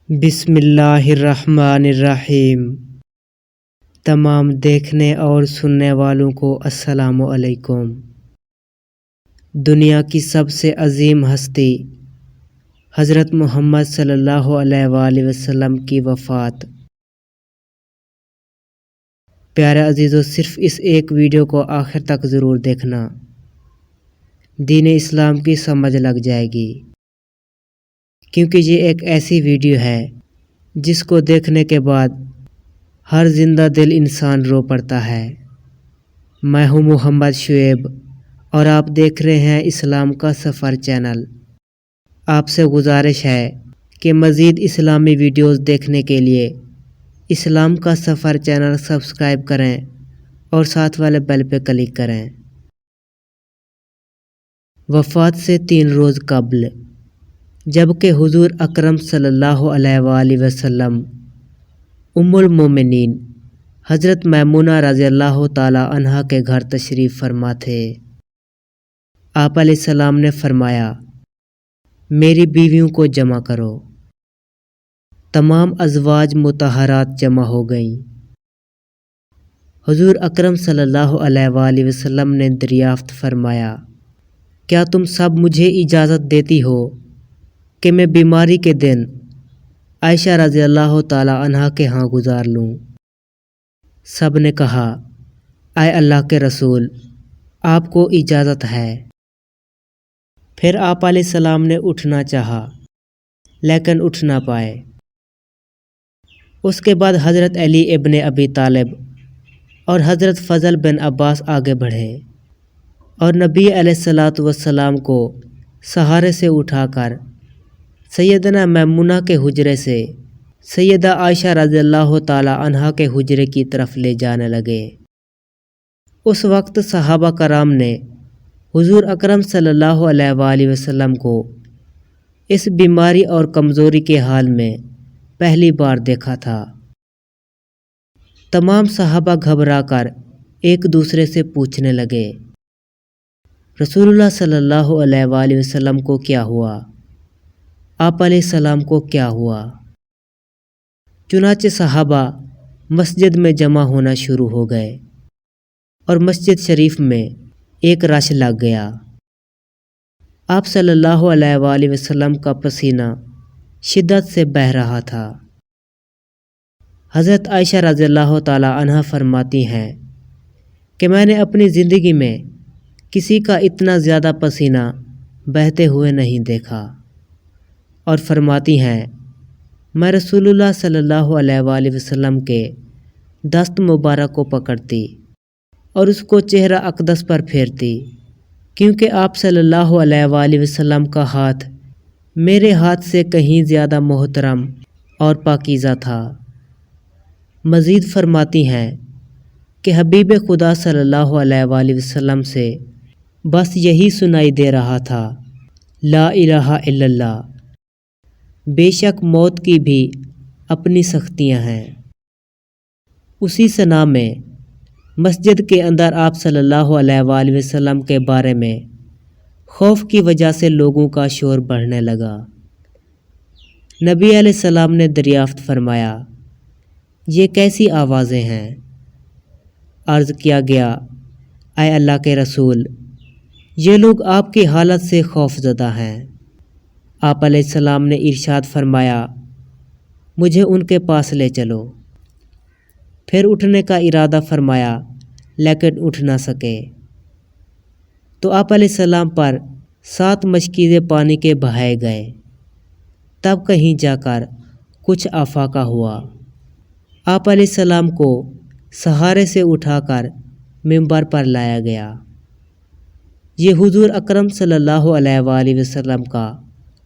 بسم اللہ الرحمن الرحیم۔ تمام دیکھنے اور سننے والوں کو السلام علیکم۔ دنیا کی سب سے عظیم ہستی حضرت محمد صلی اللہ علیہ وآلہ وسلم کی وفات۔ پیارے عزیزو، صرف اس ایک ویڈیو کو آخر تک ضرور دیکھنا، دین اسلام کی سمجھ لگ جائے گی، کیونکہ یہ ایک ایسی ویڈیو ہے جس کو دیکھنے کے بعد ہر زندہ دل انسان رو پڑتا ہے۔ میں ہوں محمد شعیب اور آپ دیکھ رہے ہیں اسلام کا سفر چینل۔ آپ سے گزارش ہے کہ مزید اسلامی ویڈیوز دیکھنے کے لیے اسلام کا سفر چینل سبسکرائب کریں اور ساتھ والے بیل پہ کلک کریں۔ وفات سے 3 روز قبل، جبکہ حضور اکرم صلی اللہ علیہ وآلہ وسلم ام المومنین حضرت میمونہ رضی اللہ تعالی عنہا کے گھر تشریف فرما تھے، آپ علیہ السلام نے فرمایا، میری بیویوں کو جمع کرو۔ تمام ازواج مطہرات جمع ہو گئیں۔ حضور اکرم صلی اللہ علیہ وآلہ وسلم نے دریافت فرمایا، کیا تم سب مجھے اجازت دیتی ہو کہ میں بیماری کے دن عائشہ رضی اللہ تعالی عنہا کے ہاں گزار لوں؟ سب نے کہا، اے اللہ کے رسول، آپ کو اجازت ہے۔ پھر آپ علیہ السلام نے اٹھنا چاہا لیکن اٹھ نہ پائے۔ اس کے بعد حضرت علی ابن ابی طالب اور حضرت فضل بن عباس آگے بڑھے اور نبی علیہ السلام کو سہارے سے اٹھا کر سیدنا میمونہ کے حجرے سے سیدہ عائشہ رضی اللہ تعالی عنہا کے حجرے کی طرف لے جانے لگے۔ اس وقت صحابہ کرام نے حضور اکرم صلی اللہ علیہ وآلہ وسلم کو اس بیماری اور کمزوری کے حال میں پہلی بار دیکھا تھا۔ تمام صحابہ گھبرا کر ایک دوسرے سے پوچھنے لگے، رسول اللہ صلی اللہ علیہ وآلہ وسلم کو کیا ہوا؟ آپ علیہ السلام کو کیا ہوا؟ چنانچہ صحابہ مسجد میں جمع ہونا شروع ہو گئے اور مسجد شریف میں ایک رش لگ گیا۔ آپ صلی اللہ علیہ وآلہ وسلم کا پسینہ شدت سے بہہ رہا تھا۔ حضرت عائشہ رضی اللہ تعالی عنہا فرماتی ہیں کہ میں نے اپنی زندگی میں کسی کا اتنا زیادہ پسینہ بہتے ہوئے نہیں دیکھا، اور فرماتی ہیں، میں رسول اللہ صلی اللہ علیہ وآلہ وسلم کے دست مبارک کو پکڑتی اور اس کو چہرہ اقدس پر پھیرتی، کیونکہ آپ صلی اللہ علیہ وآلہ وسلم کا ہاتھ میرے ہاتھ سے کہیں زیادہ محترم اور پاکیزہ تھا۔ مزید فرماتی ہیں کہ حبیب خدا صلی اللہ علیہ وآلہ وسلم سے بس یہی سنائی دے رہا تھا، لا الہ الا اللہ، بے شک موت کی بھی اپنی سختیاں ہیں۔ اسی ثنا میں مسجد کے اندر آپ صلی اللہ علیہ وآلہ وسلم کے بارے میں خوف کی وجہ سے لوگوں کا شور بڑھنے لگا۔ نبی علیہ السلام نے دریافت فرمایا، یہ کیسی آوازیں ہیں؟ عرض کیا گیا، اے اللہ کے رسول، یہ لوگ آپ کی حالت سے خوف زدہ ہیں۔ آپ علیہ السلام نے ارشاد فرمایا، مجھے ان کے پاس لے چلو۔ پھر اٹھنے کا ارادہ فرمایا لیکن اٹھ نہ سکے، تو آپ علیہ السلام پر 7 مشکیزیں پانی کے بہائے گئے۔ تب کہیں جا کر کچھ افاقہ ہوا۔ آپ علیہ السلام کو سہارے سے اٹھا کر منبر پر لایا گیا۔ یہ حضور اکرم صلی اللہ علیہ وآلہ وسلم کا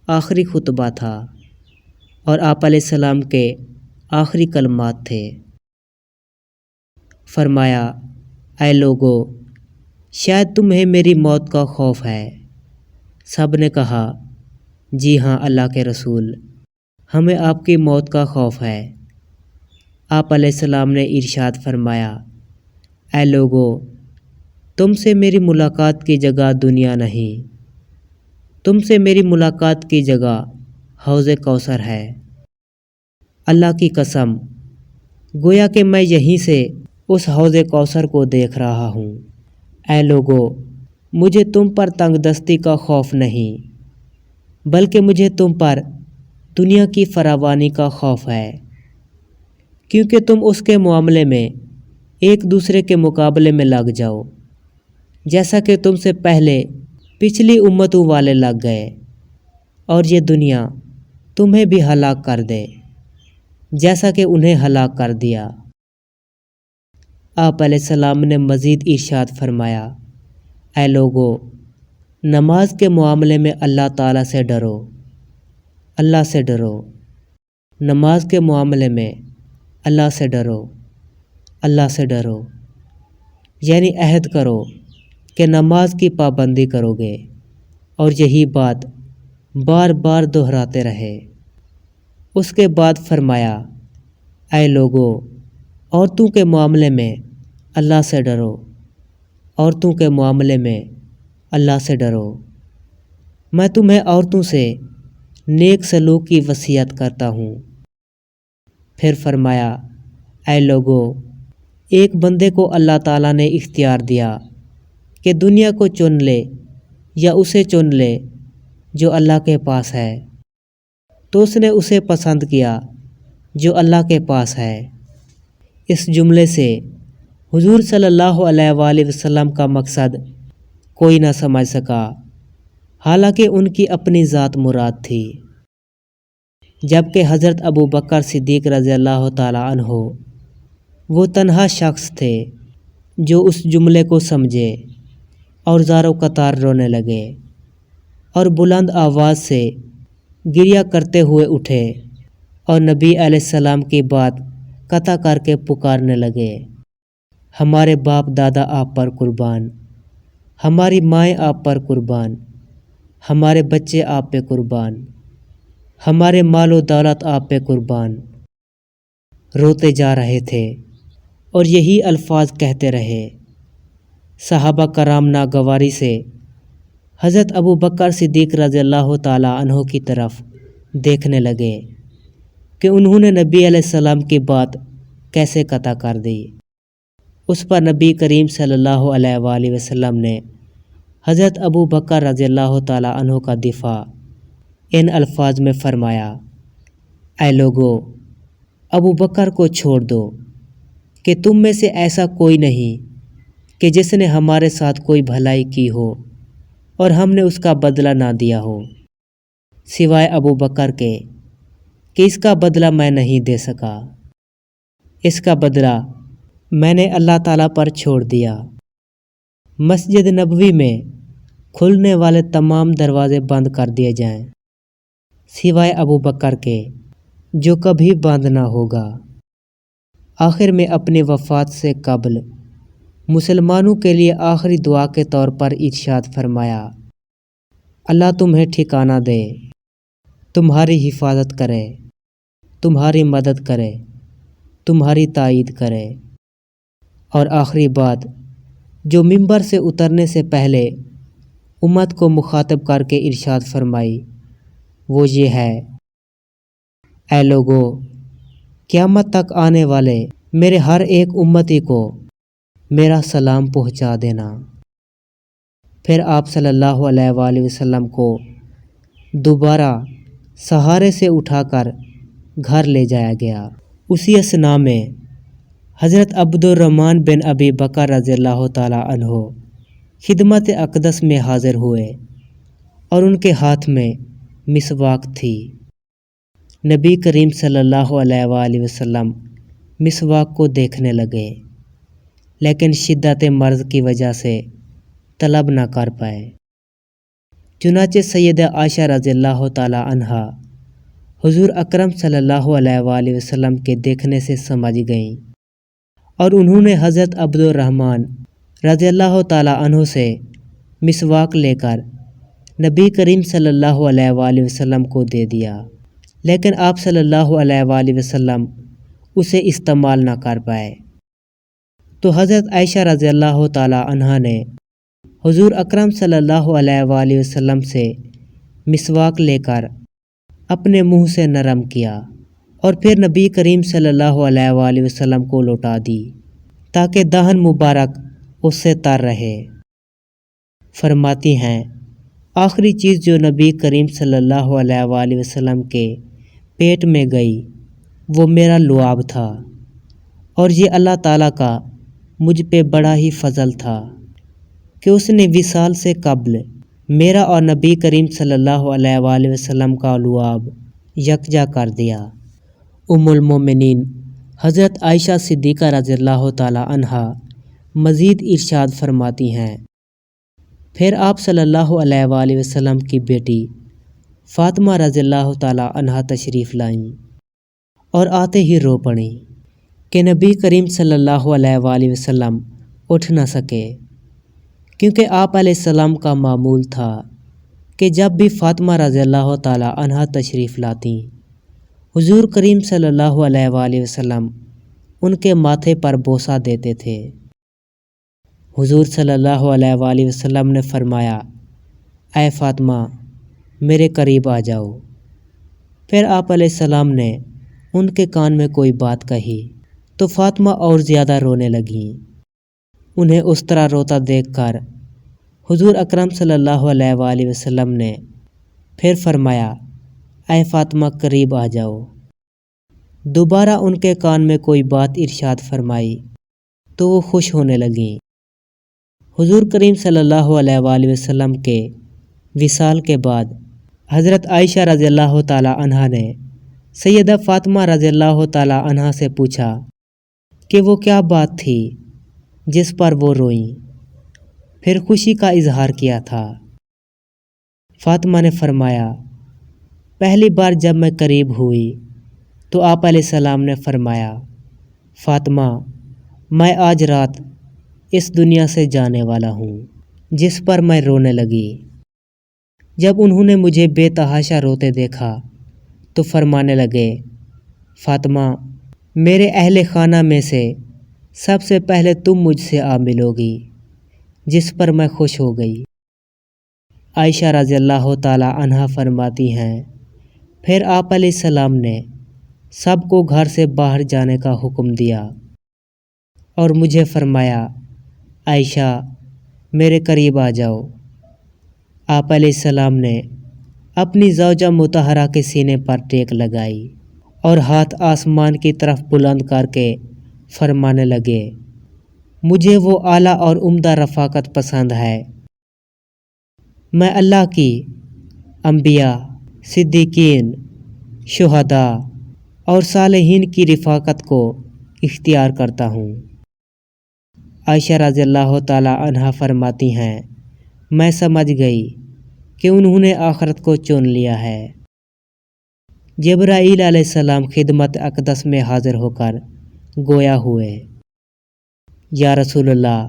آخری خطبہ تھا اور آپ علیہ السلام کے آخری کلمات تھے۔ فرمایا، اے لوگو، شاید تمہیں میری موت کا خوف ہے۔ سب نے کہا، جی ہاں اللہ کے رسول، ہمیں آپ کی موت کا خوف ہے۔ آپ علیہ السلام نے ارشاد فرمایا، اے لوگو، تم سے میری ملاقات کی جگہ دنیا نہیں، تم سے میری ملاقات کی جگہ حوض کوثر ہے۔ اللہ کی قسم، گویا کہ میں یہیں سے اس حوض کوثر کو دیکھ رہا ہوں۔ اے لوگو، مجھے تم پر تنگ دستی کا خوف نہیں، بلکہ مجھے تم پر دنیا کی فراوانی کا خوف ہے، کیونکہ تم اس کے معاملے میں ایک دوسرے کے مقابلے میں لگ جاؤ، جیسا کہ تم سے پہلے پچھلی امتوں والے لگ گئے، اور یہ دنیا تمہیں بھی ہلاک کر دے جیسا کہ انہیں ہلاک کر دیا۔ آپ علیہ السلام نے مزید ارشاد فرمایا، اے لوگو، نماز کے معاملے میں اللہ تعالیٰ سے ڈرو، اللہ سے ڈرو، نماز کے معاملے میں اللہ سے ڈرو، اللہ سے ڈرو، یعنی عہد کرو کہ نماز کی پابندی کرو گے، اور یہی بات بار بار دہراتے رہے۔ اس کے بعد فرمایا، اے لوگو، عورتوں کے معاملے میں اللہ سے ڈرو، عورتوں کے معاملے میں اللہ سے ڈرو۔ میں تمہیں عورتوں سے نیک سلوک کی وصیت کرتا ہوں۔ پھر فرمایا، اے لوگو، ایک بندے کو اللہ تعالیٰ نے اختیار دیا کہ دنیا کو چن لے یا اسے چن لے جو اللہ کے پاس ہے، تو اس نے اسے پسند کیا جو اللہ کے پاس ہے۔ اس جملے سے حضور صلی اللہ علیہ وآلہ وسلم کا مقصد کوئی نہ سمجھ سکا، حالانکہ ان کی اپنی ذات مراد تھی، جبکہ حضرت ابو بکر صدیق رضی اللہ تعالیٰ عنہ وہ تنہا شخص تھے جو اس جملے کو سمجھے اور زار و قطار رونے لگے، اور بلند آواز سے گریہ کرتے ہوئے اٹھے اور نبی علیہ السلام کی بات قطع کر کے پکارنے لگے، ہمارے باپ دادا آپ پر قربان، ہماری مائیں آپ پر قربان، ہمارے بچے آپ پہ قربان، ہمارے مال و دولت آپ پہ قربان۔ روتے جا رہے تھے اور یہی الفاظ کہتے رہے۔ صحابہ کرام ناگواری سے حضرت ابو بکر صدیق رضی اللہ تعالیٰ عنہ کی طرف دیکھنے لگے کہ انہوں نے نبی علیہ السلام کی بات کیسے قطع کر دی۔ اس پر نبی کریم صلی اللہ علیہ وآلہ وسلم نے حضرت ابو بکر رضی اللہ تعالیٰ عنہ کا دفاع ان الفاظ میں فرمایا، اے لوگو، ابو بکر کو چھوڑ دو کہ تم میں سے ایسا کوئی نہیں کہ جس نے ہمارے ساتھ کوئی بھلائی کی ہو اور ہم نے اس کا بدلہ نہ دیا ہو، سوائے ابو بکر کے کہ اس کا بدلہ میں نہیں دے سکا، اس کا بدلہ میں نے اللہ تعالیٰ پر چھوڑ دیا۔ مسجد نبوی میں کھلنے والے تمام دروازے بند کر دیے جائیں، سوائے ابو بکر کے جو کبھی بند نہ ہوگا۔ آخر میں اپنی وفات سے قبل مسلمانوں کے لیے آخری دعا کے طور پر ارشاد فرمایا، اللہ تمہیں ٹھکانہ دے، تمہاری حفاظت کرے، تمہاری مدد کرے، تمہاری تائید کرے۔ اور آخری بات جو منبر سے اترنے سے پہلے امت کو مخاطب کر کے ارشاد فرمائی وہ یہ ہے، اے لوگو، قیامت تک آنے والے میرے ہر ایک امتی کو میرا سلام پہنچا دینا۔ پھر آپ صلی اللہ علیہ وآلہ وسلم کو دوبارہ سہارے سے اٹھا کر گھر لے جایا گیا۔ اسی اثناء میں حضرت عبد الرحمن بن ابی بکر رضی اللہ تعالیٰ عنہ خدمت اقدس میں حاضر ہوئے اور ان کے ہاتھ میں مسواک تھی۔ نبی کریم صلی اللہ علیہ وآلہ وسلم مسواک کو دیکھنے لگے، لیکن شدت مرض کی وجہ سے طلب نہ کر پائے۔ چنانچہ سیدہ عائشہ رضی اللہ تعالیٰ عنہا حضور اکرم صلی اللہ علیہ وآلہ وسلم کے دیکھنے سے سمجھ گئیں، اور انہوں نے حضرت عبد الرحمن رضی اللہ تعالیٰ عنہ سے مسواک لے کر نبی کریم صلی اللہ علیہ وآلہ وسلم کو دے دیا، لیکن آپ صلی اللہ علیہ وآلہ وسلم اسے استعمال نہ کر پائے۔ تو حضرت عائشہ رضی اللہ تعالیٰ عنہا نے حضور اکرم صلی اللہ علیہ وآلہ وسلم سے مسواک لے کر اپنے منہ سے نرم کیا اور پھر نبی کریم صلی اللہ علیہ وآلہ وسلم کو لوٹا دی تاکہ دہن مبارک اس سے تر رہے۔ فرماتی ہیں آخری چیز جو نبی کریم صلی اللہ علیہ وآلہ وسلم کے پیٹ میں گئی وہ میرا لعاب تھا، اور یہ اللہ تعالیٰ کا مجھ پہ بڑا ہی فضل تھا کہ اس نے وصال سے قبل میرا اور نبی کریم صلی اللہ علیہ وآلہ وسلم کا لعاب یکجا کر دیا۔ ام المومنین حضرت عائشہ صدیقہ رضی اللہ تعالیٰ عنہا مزید ارشاد فرماتی ہیں پھر آپ صلی اللہ علیہ وآلہ وسلم کی بیٹی فاطمہ رضی اللہ تعالیٰ عنہا تشریف لائیں اور آتے ہی رو پڑیں کہ نبی کریم صلی اللہ علیہ وآلہ وسلم اٹھ نہ سکے، کیونکہ آپ علیہ السلام کا معمول تھا کہ جب بھی فاطمہ رضی اللہ تعالیٰ عنہا تشریف لاتیں حضور کریم صلی اللہ علیہ وآلہ وسلم ان کے ماتھے پر بوسہ دیتے تھے۔ حضور صلی اللہ علیہ وآلہ وسلم نے فرمایا اے فاطمہ میرے قریب آ جاؤ۔ پھر آپ علیہ السلام نے ان کے کان میں کوئی بات کہی تو فاطمہ اور زیادہ رونے لگیں۔ انہیں اس طرح روتا دیکھ کر حضور اکرم صلی اللہ علیہ وآلہ وسلم نے پھر فرمایا اے فاطمہ قریب آ جاؤ۔ دوبارہ ان کے کان میں کوئی بات ارشاد فرمائی تو وہ خوش ہونے لگیں۔ حضور کریم صلی اللہ علیہ وآلہ وسلم کے وصال کے بعد حضرت عائشہ رضی اللہ تعالیٰ عنہا نے سیدہ فاطمہ رضی اللہ تعالیٰ عنہا سے پوچھا کہ وہ کیا بات تھی جس پر وہ روئیں، پھر خوشی کا اظہار کیا تھا۔ فاطمہ نے فرمایا پہلی بار جب میں قریب ہوئی تو آپ علیہ السلام نے فرمایا فاطمہ میں آج رات اس دنیا سے جانے والا ہوں، جس پر میں رونے لگی۔ جب انہوں نے مجھے بے تحاشا روتے دیکھا تو فرمانے لگے فاطمہ میرے اہل خانہ میں سے سب سے پہلے تم مجھ سے آ ملو گی، جس پر میں خوش ہو گئی۔ عائشہ رضی اللہ تعالیٰ عنہا فرماتی ہیں پھر آپ علیہ السلام نے سب کو گھر سے باہر جانے کا حکم دیا اور مجھے فرمایا عائشہ میرے قریب آ جاؤ۔ آپ علیہ السلام نے اپنی زوجہ مطہرہ کے سینے پر ٹیک لگائی اور ہاتھ آسمان کی طرف بلند کر کے فرمانے لگے مجھے وہ اعلیٰ اور عمدہ رفاقت پسند ہے۔ میں اللہ کی انبیاء، صدیقین، شہداء اور صالحین کی رفاقت کو اختیار کرتا ہوں۔ عائشہ رضی اللہ تعالیٰ عنہا فرماتی ہیں میں سمجھ گئی کہ انہوں نے آخرت کو چن لیا ہے۔ جبرائیل علیہ السلام خدمت اقدس میں حاضر ہو کر گویا ہوئے یا رسول اللہ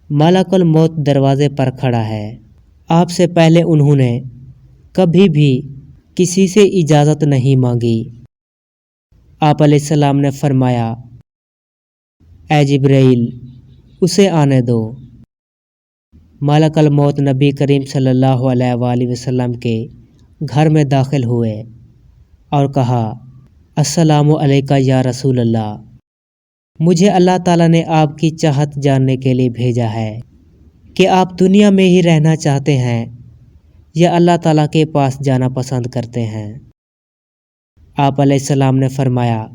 ملک الموت دروازے پر کھڑا ہے۔ آپ سے پہلے انہوں نے کبھی بھی کسی سے اجازت نہیں مانگی۔ آپ علیہ السلام نے فرمایا اے جبرائیل اسے آنے دو۔ ملک الموت نبی کریم صلی اللہ علیہ وآلہ وسلم کے گھر میں داخل ہوئے اور کہا السلام علیکہ یا رسول اللہ، مجھے اللہ تعالیٰ نے آپ کی چاہت جاننے کے لیے بھیجا ہے کہ آپ دنیا میں ہی رہنا چاہتے ہیں یا اللہ تعالیٰ کے پاس جانا پسند کرتے ہیں۔ آپ علیہ السلام نے فرمایا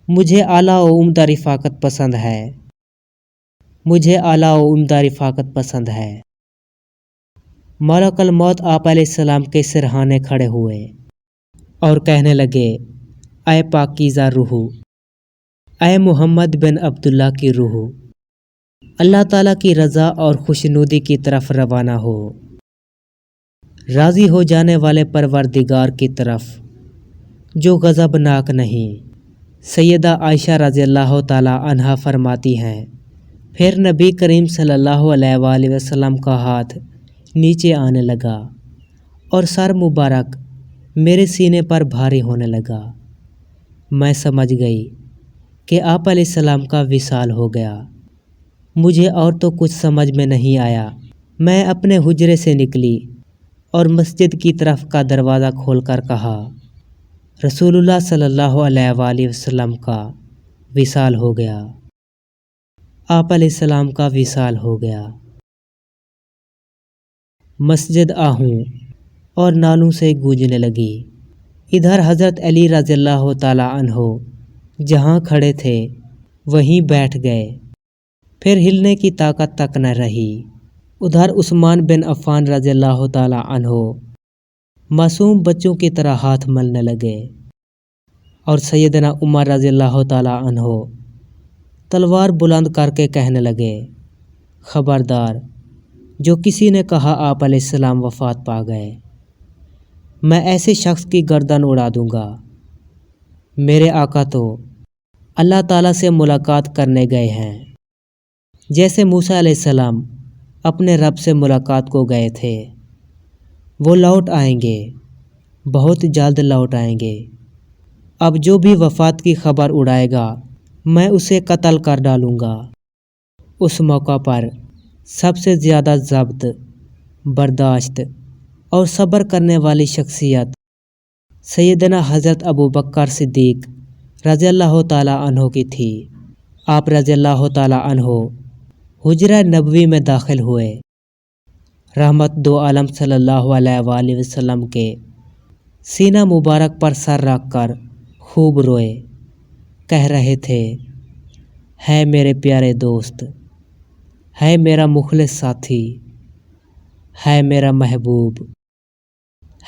مجھے اعلیٰ و عمدہ رفاقت پسند ہے، مجھے اعلیٰ و عمدہ رفاقت پسند ہے۔ ملک الموت آپ علیہ السلام کے سرہانے کھڑے ہوئے اور کہنے لگے اے پاکیزہ روح، اے محمد بن عبداللہ کی روح، اللہ تعالیٰ کی رضا اور خوشنودی کی طرف روانہ ہو، راضی ہو جانے والے پروردگار کی طرف جو غضبناک نہیں۔ سیدہ عائشہ رضی اللہ تعالیٰ عنہا فرماتی ہیں پھر نبی کریم صلی اللہ علیہ وآلہ وسلم کا ہاتھ نیچے آنے لگا اور سر مبارک میرے سینے پر بھاری ہونے لگا۔ میں سمجھ گئی کہ آپ علیہ السلام کا وصال ہو گیا۔ مجھے اور تو کچھ سمجھ میں نہیں آیا۔ میں اپنے حجرے سے نکلی اور مسجد کی طرف کا دروازہ کھول کر کہا رسول اللہ صلی اللہ علیہ وآلہ وسلم کا وصال ہو گیا۔ آپ علیہ السلام کا وصال ہو گیا۔ مسجد آہوں اور نالوں سے گونجنے لگی۔ ادھر حضرت علی رضی اللہ تعالیٰ عنہ جہاں کھڑے تھے وہیں بیٹھ گئے، پھر ہلنے کی طاقت تک نہ رہی۔ ادھر عثمان بن عفان رضی اللہ تعالیٰ عنہ معصوم بچوں کی طرح ہاتھ ملنے لگے، اور سیدنا عمر رضی اللہ تعالیٰ عنہ تلوار بلند کر کے کہنے لگے، خبردار، جو کسی نے کہا آپ علیہ السلام وفات پا گئے، میں ایسے شخص کی گردن اڑا دوں گا۔ میرے آقا تو اللہ تعالیٰ سے ملاقات کرنے گئے ہیں، جیسے موسیٰ علیہ السلام اپنے رب سے ملاقات کو گئے تھے۔ وہ لوٹ آئیں گے، بہت جلد لوٹ آئیں گے۔ اب جو بھی وفات کی خبر اڑائے گا میں اسے قتل کر ڈالوں گا۔ اس موقع پر سب سے زیادہ ضبط، برداشت اور صبر کرنے والی شخصیت سیدنا حضرت ابوبکر صدیق رضی اللہ تعالیٰ عنہ کی تھی۔ آپ رضی اللہ تعالیٰ عنہ حجرہ نبوی میں داخل ہوئے، رحمت دو عالم صلی اللہ علیہ وآلہ وسلم کے سینہ مبارک پر سر رکھ کر خوب روئے، کہہ رہے تھے، ہے میرے پیارے دوست، ہے میرا مخلص ساتھی، ہے میرا محبوب،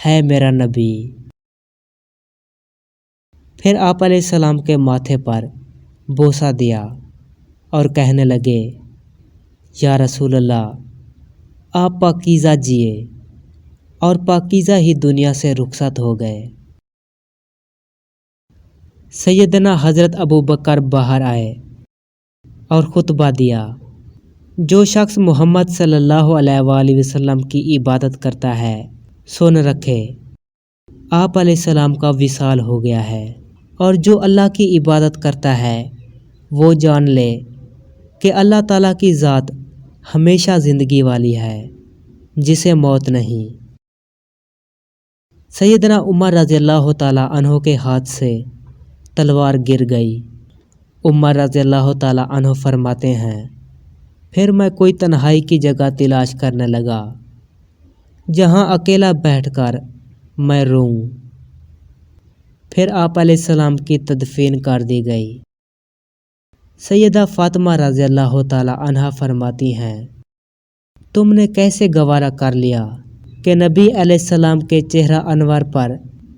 ہے میرا نبی۔ پھر آپ علیہ السلام کے ماتھے پر بوسہ دیا اور کہنے لگے، یا رسول اللہ، آپ پاکیزہ جیے اور پاکیزہ ہی دنیا سے رخصت ہو گئے۔ سیدنا حضرت ابوبکر باہر آئے اور خطبہ دیا، جو شخص محمد صلی اللہ علیہ وآلہ وسلم کی عبادت کرتا ہے سن رکھے، آپ علیہ السلام کا وصال ہو گیا ہے، اور جو اللہ کی عبادت کرتا ہے وہ جان لے کہ اللہ تعالیٰ کی ذات ہمیشہ زندگی والی ہے، جسے موت نہیں۔ سیدنا عمر رضی اللہ تعالیٰ عنہ کے ہاتھ سے تلوار گر گئی۔ عمر رضی اللہ تعالیٰ عنہ فرماتے ہیں، پھر میں کوئی تنہائی کی جگہ تلاش کرنے لگا جہاں اکیلا بیٹھ کر میں روؤں۔ پھر آپ علیہ السلام کی تدفین کر دی گئی۔ سیدہ فاطمہ رضی اللہ تعالیٰ عنہا فرماتی ہیں، تم نے کیسے گوارا کر لیا کہ نبی علیہ السلام کے چہرہ انور پر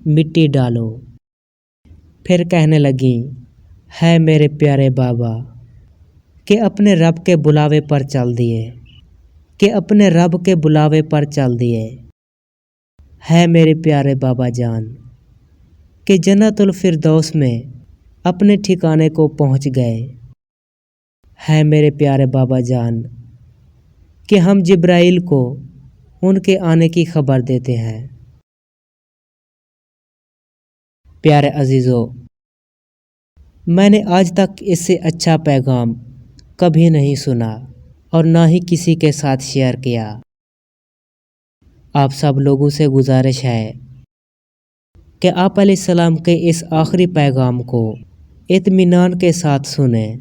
مٹی ڈالو؟ پھر کہنے لگیں، ہے میرے پیارے بابا، کہ اپنے رب کے بلاوے پر چل دیے، کہ اپنے رب کے بلاوے پر چل دیے۔ ہے میرے پیارے بابا جان، کہ جنت الفردوس میں اپنے ٹھکانے کو پہنچ گئے۔ ہے میرے پیارے بابا جان، کہ ہم جبرائیل کو ان کے آنے کی خبر دیتے ہیں۔ پیارے عزیزو، میں نے آج تک اس سے اچھا پیغام کبھی نہیں سنا اور نہ ہی کسی کے ساتھ شیئر کیا۔ آپ سب لوگوں سے گزارش ہے کہ آپ علیہ السلام کے اس آخری پیغام کو اطمینان کے ساتھ سنیں،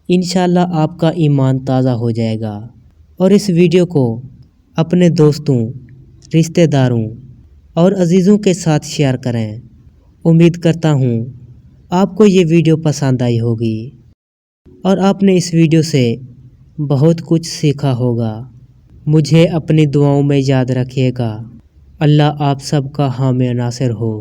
انشاءاللہ آپ کا ایمان تازہ ہو جائے گا۔ اور اس ویڈیو کو اپنے دوستوں، رشتہ داروں اور عزیزوں کے ساتھ شیئر کریں۔ امید کرتا ہوں آپ کو یہ ویڈیو پسند آئی ہوگی اور آپ نے اس ویڈیو سے بہت کچھ سیکھا ہوگا۔ مجھے اپنی دعاؤں میں یاد رکھیے گا۔ اللہ آپ سب کا حامی و ناصر ہو۔